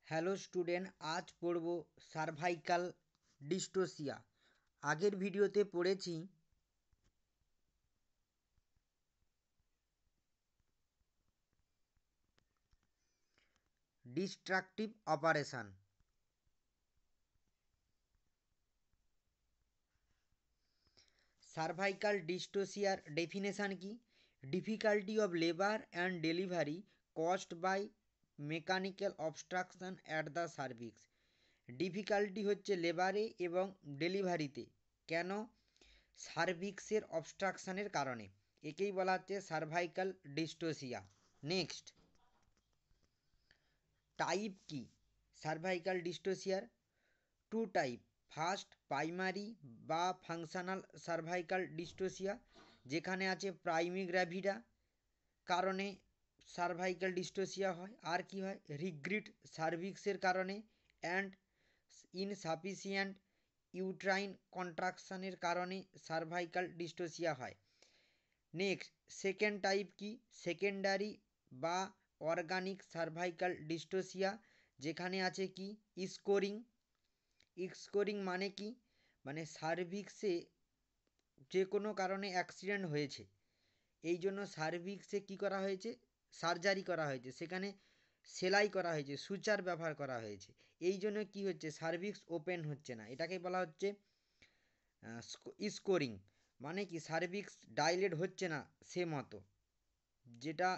Hello student, আজ পড়ব cervical ডিস্টোসিয়া। আগের ভিডিওতে পড়েছি ডিস্ট্রাকটিভ অপারেশন। সার্ভাইকাল ডিস্টোসিয়ার ডেফিনেশন কি? Difficulty of labour and delivery caused by mechanical obstruction at the cervix. Difficulty হচ্ছে লেবারে এবং ডেলিভারিতে, কেন? সার্ভিক্সের অবস্ট্রাকশনের কারণে। একেই বলা হচ্ছে সার্ভাইকাল ডিস্টোসিয়া। নেক্সট, টাইপ কি সার্ভাইকাল ডিস্টোসিয়ার? Two type. ফার্স্ট, প্রাইমারি বা ফাংশনাল সার্ভাইকাল ডিস্টোসিয়া, যেখানে আছে প্রাইমি গ্র্যাভিডা কারণে সার্ভাইকাল ডিস্টোসিয়া হয়। আর কি হয়? রিগ্রিড সার্ভিক্সের কারণে অ্যান্ড ইনসাফিসিয়েন্ট ইউট্রাইন কন্ট্রাকশনের কারণে সার্ভাইকাল ডিস্টোসিয়া হয়। নেক্সট, সেকেন্ড টাইপ কি? সেকেন্ডারি বা অর্গানিক সার্ভাইকাল ডিস্টোসিয়া, যেখানে আছে কি স্কোরিং। স্কোরিং মানে কি? মানে সার্ভিক্সে যে কোনো কারণে অ্যাক্সিডেন্ট হয়েছে, এই জন্য সার্ভিক্সে কি করা হয়েছে? সার্জারি করা হয়েছে, সেখানে সেলাই করা হয়েছে, সুচার ব্যবহার করা হয়েছে, এই জন্য কি হচ্ছে? সার্ভিক্স ওপেন হচ্ছে না। এটাকে বলা হচ্ছে স্কোরিং। মানে কি সার্ভিক্স ডাইলেট হচ্ছে না সে মতো, যেটা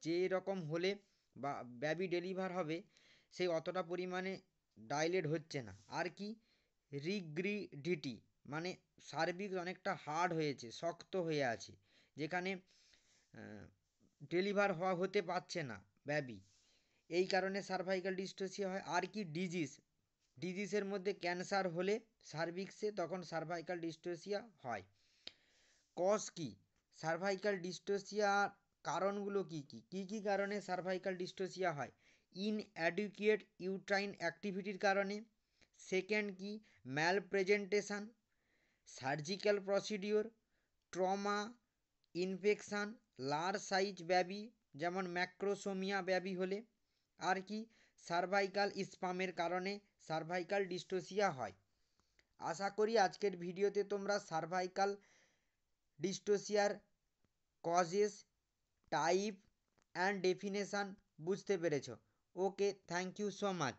যে রকম হলে বা বেবি ডেলিভার হবে সেই অতটা পরিমাণে ডাইলেট হচ্ছে না। আর কি? রিগ্রিডিটি, মানে সার্ভিক্স অনেকটা হার্ড হয়েছে, শক্ত হয়ে আছে, যেখানে ডেলিভার হতে পারছে না বেবি, এই কারণে সার্ভাইকাল ডিস্টোসিয়া হয়। আর কি? ডিজিজের মধ্যে ক্যান্সার হলে সার্ভিক্সে, তখন সার্ভাইকাল ডিস্টোসিয়া হয়। কজ কি সার্ভাইকাল ডিস্টোসিয়ার? কারণগুলো কি কি? কি কি কারণে সার্ভাইকাল ডিস্টোসিয়া হয়? ইনঅ্যাডিকুয়েট ইউট্রাইন অ্যাক্টিভিটির কারণে। সেকেন্ড কি? Malpresentation, surgical procedure, trauma, infection, large size baby যেমন ম্যাক্রোসোমিয়া বেবি হলে। আর কি? সার্ভাইকাল স্পামের কারণে সার্ভাইকাল ডিস্টোসিয়া হয়। আশা করি আজকের ভিডিওতে তোমরা সার্ভাইকাল ডিস্টোসিয়ার কজেস, টাইপ অ্যান্ড ডেফিনেশান বুঝতে পেরেছ। Okay, thank you so much.